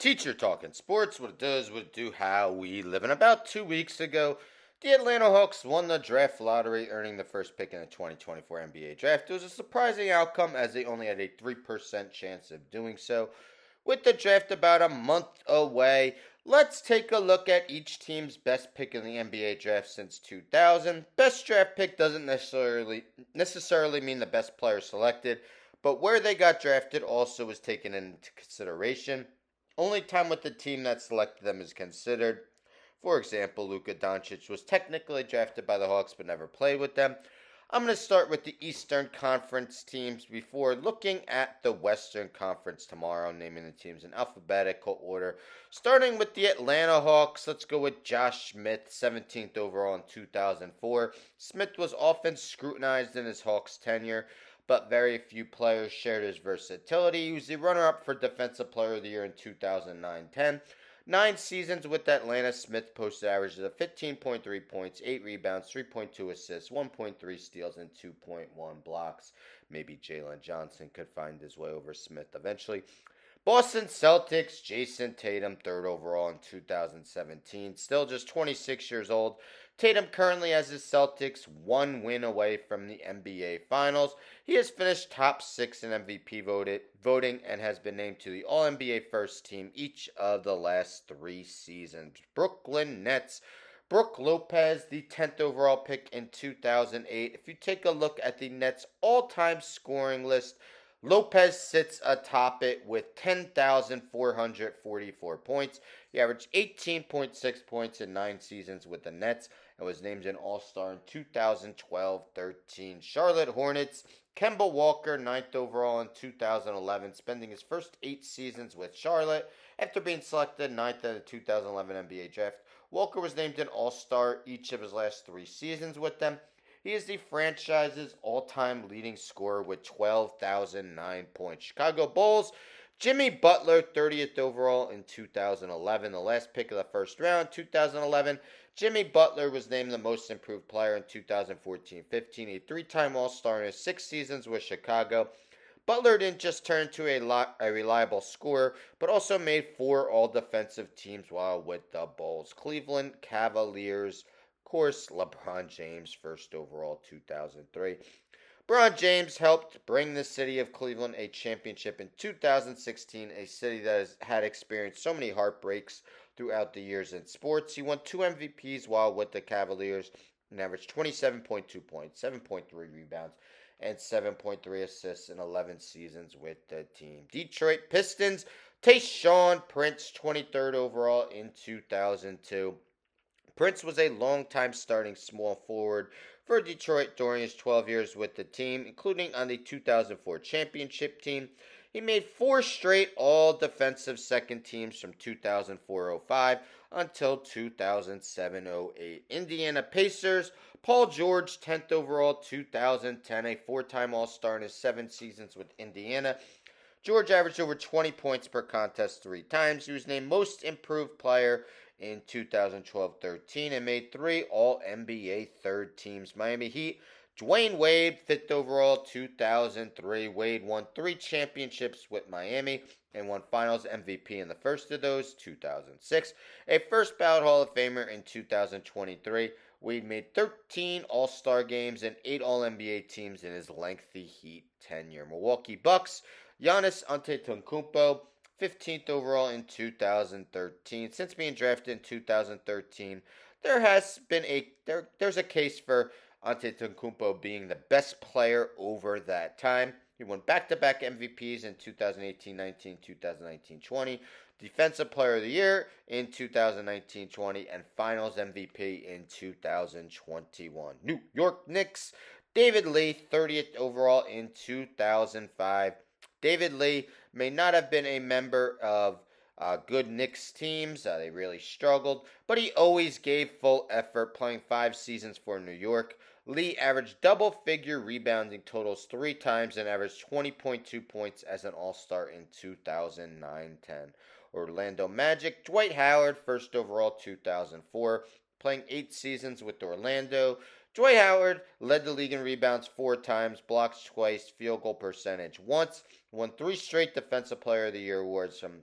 Teacher Talking Sports, what it does, what it do, how we live. And about 2 weeks ago, the Atlanta Hawks won the draft lottery, earning the first pick in the 2024 NBA draft. It was a surprising outcome as they only had a 3% chance of doing so. With the draft about a month away, let's take a look at each team's best pick in the NBA draft since 2000. Best draft pick doesn't necessarily mean the best player selected, but where they got drafted also was taken into consideration. Only time with the team that selected them is considered. For example, Luka Doncic was technically drafted by the Hawks but never played with them. I'm going to start with the Eastern Conference teams before looking at the Western Conference tomorrow, naming the teams in alphabetical order. Starting with the Atlanta Hawks, let's go with Josh Smith, 17th overall in 2004. Smith was often scrutinized in his Hawks tenure, but very few players shared his versatility. He was the runner-up for Defensive Player of the Year in 2009-10. 9 seasons with Atlanta, Smith posted averages of 15.3 points, 8 rebounds, 3.2 assists, 1.3 steals, and 2.1 blocks. Maybe Jalen Johnson could find his way over Smith eventually. Boston Celtics, Jason Tatum, 3rd overall in 2017. Still just 26 years old. Tatum currently has his Celtics 1 win away from the NBA Finals. He has finished top 6 in MVP voting and has been named to the All-NBA first team each of the last 3 seasons. Brooklyn Nets. Brook Lopez, the 10th overall pick in 2008. If you take a look at the Nets' all-time scoring list, Lopez sits atop it with 10,444 points. He averaged 18.6 points in 9 seasons with the Nets and was named an All-Star in 2012-13. Charlotte Hornets, Kemba Walker, 9th overall in 2011, spending his first 8 seasons with Charlotte after being selected 9th in the 2011 NBA draft. Walker was named an All-Star each of his last 3 seasons with them. He is the franchise's all-time leading scorer with 12,009 points. Chicago Bulls, Jimmy Butler, 30th overall in 2011, the last pick of the first round, 2011. Jimmy Butler was named the most improved player in 2014-15, a 3-time All-Star in his 6 seasons with Chicago. Butler didn't just turn into a reliable scorer, but also made 4 all-defensive teams while with the Bulls. Cleveland Cavaliers, course, LeBron James, 1st overall, 2003. LeBron James helped bring the city of Cleveland a championship in 2016, a city that has had experienced so many heartbreaks throughout the years in sports. He won 2 MVPs while with the Cavaliers and averaged 27.2 points, 7.3 rebounds, and 7.3 assists in 11 seasons with the team. Detroit Pistons, Tayshaun Prince, 23rd overall in 2002. Prince was a long-time starting small forward for Detroit during his 12 years with the team, including on the 2004 championship team. He made 4 straight all-defensive second teams from 2004-05 until 2007-08. Indiana Pacers, Paul George, 10th overall, 2010, a 4-time All-Star in his 7 seasons with Indiana. George averaged over 20 points per contest 3 times. He was named Most Improved Player in 2012-13 and made 3 All-NBA third teams. Miami Heat, Dwayne Wade, 5th overall, 2003. Wade won 3 championships with Miami and won Finals MVP in the first of those, 2006. A first ballot Hall of Famer in 2023. Wade made 13 All-Star games and 8 All-NBA teams in his lengthy Heat tenure. Milwaukee Bucks, Giannis Antetokounmpo, 15th overall in 2013. Since being drafted in 2013, there's a case for Antetokounmpo being the best player over that time. He won back-to-back MVPs in 2018-19, 2019-20, Defensive Player of the Year in 2019-20, and Finals MVP in 2021. New York Knicks, David Lee, 30th overall in 2005. David Lee may not have been a member of good Knicks teams. They really struggled, but he always gave full effort, playing 5 seasons for New York. Lee averaged double-figure rebounding totals 3 times and averaged 20.2 points as an All-Star in 2009-10. Orlando Magic, Dwight Howard, 1st overall, 2004, playing 8 seasons with Orlando. Dwight Howard led the league in rebounds 4 times, blocks twice, field goal percentage once, won 3 straight Defensive Player of the Year awards from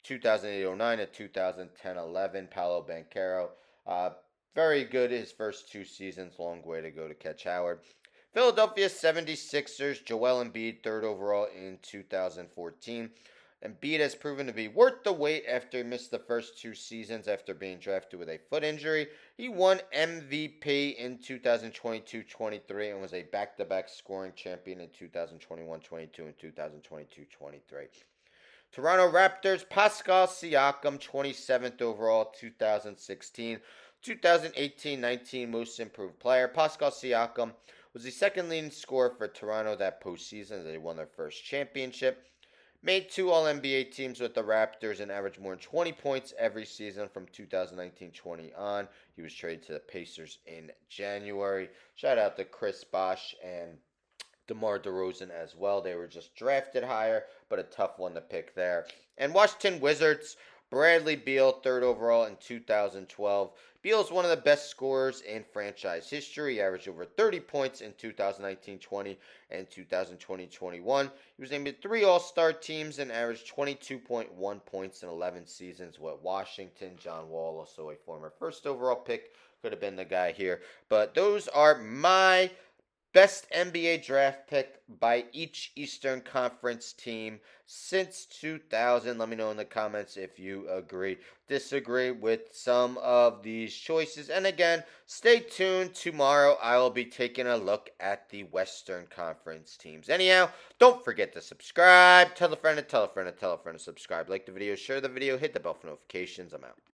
2008-09 and 2010-11. Paolo Banchero, uh, very good his first two seasons. Long way to go to catch Howard. Philadelphia 76ers, Joel Embiid, third overall in 2014. Embiid has proven to be worth the wait after he missed the first two seasons after being drafted with a foot injury. He won MVP in 2022-23 and was a back-to-back scoring champion in 2021-22 and 2022-23. Toronto Raptors, Pascal Siakam, 27th overall, 2016. 2018-19 Most Improved Player. Pascal Siakam was the second leading scorer for Toronto that postseason. They won their first championship. Made two All-NBA teams with the Raptors and averaged more than 20 points every season from 2019-20 on. He was traded to the Pacers in January. Shout out to Chris Bosh and DeMar DeRozan as well. They were just drafted higher, but a tough one to pick there. And Washington Wizards, Bradley Beal, third overall in 2012. Beal is one of the best scorers in franchise history. He averaged over 30 points in 2019-20 and 2020-21. He was named to three All-Star teams and averaged 22.1 points in 11 seasons with Washington. John Wall, also a former first overall pick, could have been the guy here. But those are my best NBA draft pick by each Eastern Conference team since 2000. Let me know in the comments if you agree, disagree with some of these choices. And again, stay tuned. Tomorrow I will be taking a look at the Western Conference teams. Anyhow, don't forget to subscribe. Tell a friend and tell a friend and tell a friend to subscribe. Like the video, share the video, hit the bell for notifications. I'm out.